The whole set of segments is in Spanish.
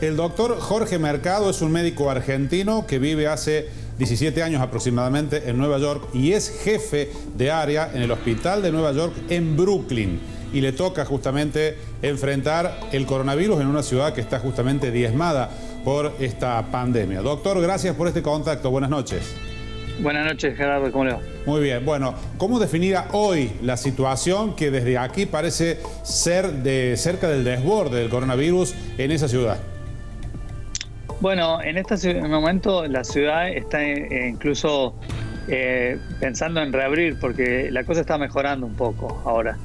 El doctor Jorge Mercado es un médico argentino que vive hace 17 años aproximadamente en Nueva York y es jefe de área en el hospital de Nueva York en Brooklyn. Y le toca justamente enfrentar el coronavirus en una ciudad que está justamente diezmada por esta pandemia. Doctor, gracias por este contacto. Buenas noches. Buenas noches, Gerardo. ¿Cómo le va? Muy bien. Bueno, ¿cómo definir hoy la situación que desde aquí parece ser de cerca del desborde del coronavirus en esa ciudad? Bueno, en este momento la ciudad está incluso pensando en reabrir porque la cosa está mejorando un poco ahora.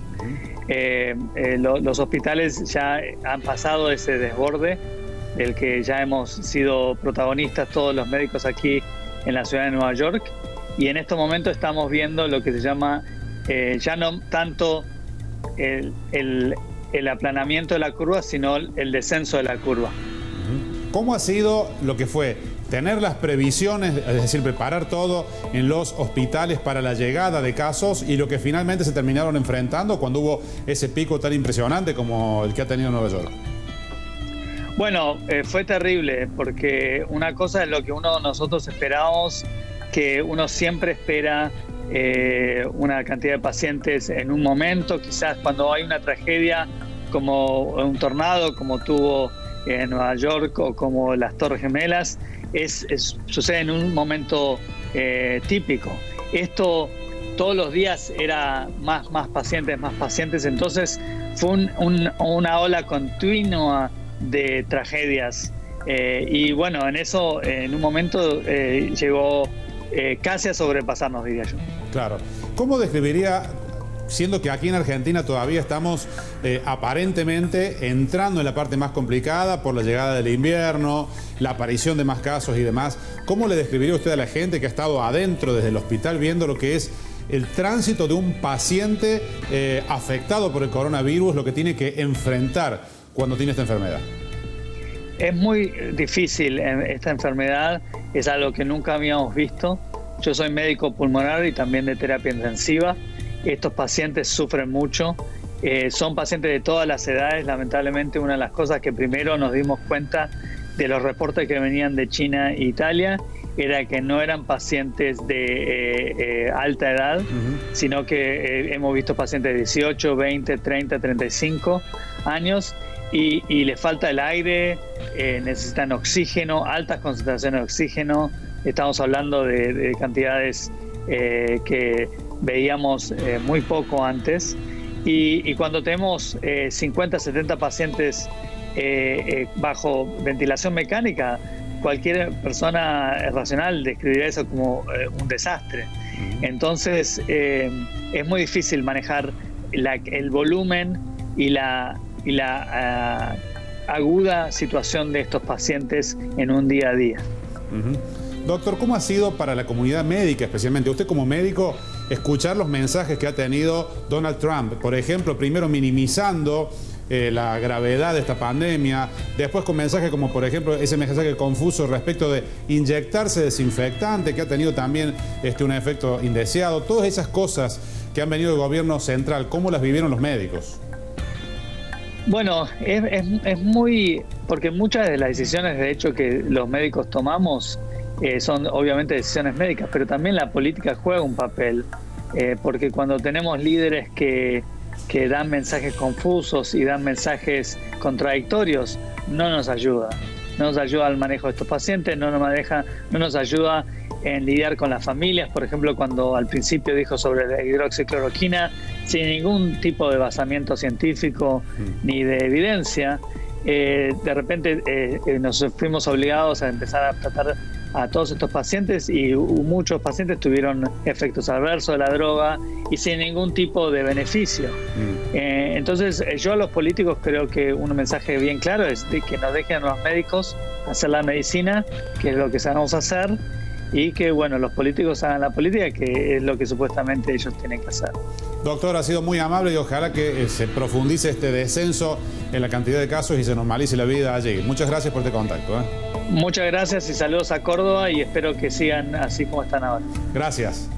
Los hospitales ya han pasado ese desborde del que ya hemos sido protagonistas todos los médicos aquí en la ciudad de Nueva York, y en estos momentos estamos viendo lo que se llama ya no tanto el aplanamiento de la curva, sino el descenso de la curva. ¿Cómo ha sido lo que fue tener las previsiones, es decir, preparar todo en los hospitales para la llegada de casos y lo que finalmente se terminaron enfrentando cuando hubo ese pico tan impresionante como el que ha tenido Nueva York? Bueno, fue terrible porque una cosa es lo que nosotros esperábamos, que uno siempre espera una cantidad de pacientes en un momento, quizás cuando hay una tragedia como un tornado como tuvo en Nueva York o como las Torres Gemelas, sucede en un momento típico. Esto todos los días era más pacientes, entonces fue una ola continua de tragedias y bueno, en eso en un momento llegó casi a sobrepasarnos, diría yo. Claro. ¿Cómo describiría, siendo que aquí en Argentina todavía estamos aparentemente entrando en la parte más complicada por la llegada del invierno, la aparición de más casos y demás, cómo le describiría usted a la gente que ha estado adentro desde el hospital viendo lo que es el tránsito de un paciente afectado por el coronavirus, lo que tiene que enfrentar cuando tiene esta enfermedad? Es muy difícil esta enfermedad, es algo que nunca habíamos visto. Yo soy médico pulmonar y también de terapia intensiva. Estos pacientes sufren mucho, son pacientes de todas las edades. Lamentablemente, una de las cosas que primero nos dimos cuenta de los reportes que venían de China e Italia era que no eran pacientes de alta edad, sino que hemos visto pacientes de 18, 20, 30, 35 años y les falta el aire, necesitan oxígeno, altas concentraciones de oxígeno. Estamos hablando de cantidades que veíamos muy poco antes, y cuando tenemos 50, 70 pacientes bajo ventilación mecánica, cualquier persona racional describiría eso como un desastre. Entonces es muy difícil manejar el volumen y la aguda situación de estos pacientes en un día a día. Doctor, ¿cómo ha sido para la comunidad médica, especialmente usted como médico, escuchar los mensajes que ha tenido Donald Trump? Por ejemplo, primero minimizando la gravedad de esta pandemia, después con mensajes como, por ejemplo, ese mensaje confuso respecto de inyectarse desinfectante, que ha tenido también un efecto indeseado. Todas esas cosas que han venido del gobierno central, ¿cómo las vivieron los médicos? Bueno, es muy... porque muchas de las decisiones, de hecho, que los médicos tomamos son obviamente decisiones médicas, pero también la política juega un papel, porque cuando tenemos líderes que dan mensajes confusos y dan mensajes contradictorios, no nos ayuda. No nos ayuda al manejo de estos pacientes, no nos ayuda en lidiar con las familias. Por ejemplo, cuando al principio dijo sobre la hidroxicloroquina, sin ningún tipo de basamiento científico ni de evidencia, de repente nos fuimos obligados a empezar a tratar a todos estos pacientes, y muchos pacientes tuvieron efectos adversos de la droga y sin ningún tipo de beneficio. Entonces yo a los políticos creo que un mensaje bien claro es de que nos dejen a los médicos hacer la medicina, que es lo que sabemos hacer, y que bueno, los políticos hagan la política, que es lo que supuestamente ellos tienen que hacer. Doctor, ha sido muy amable y ojalá que se profundice este descenso en la cantidad de casos y se normalice la vida allí. Muchas gracias por este contacto. Muchas gracias y saludos a Córdoba, y espero que sigan así como están ahora. Gracias.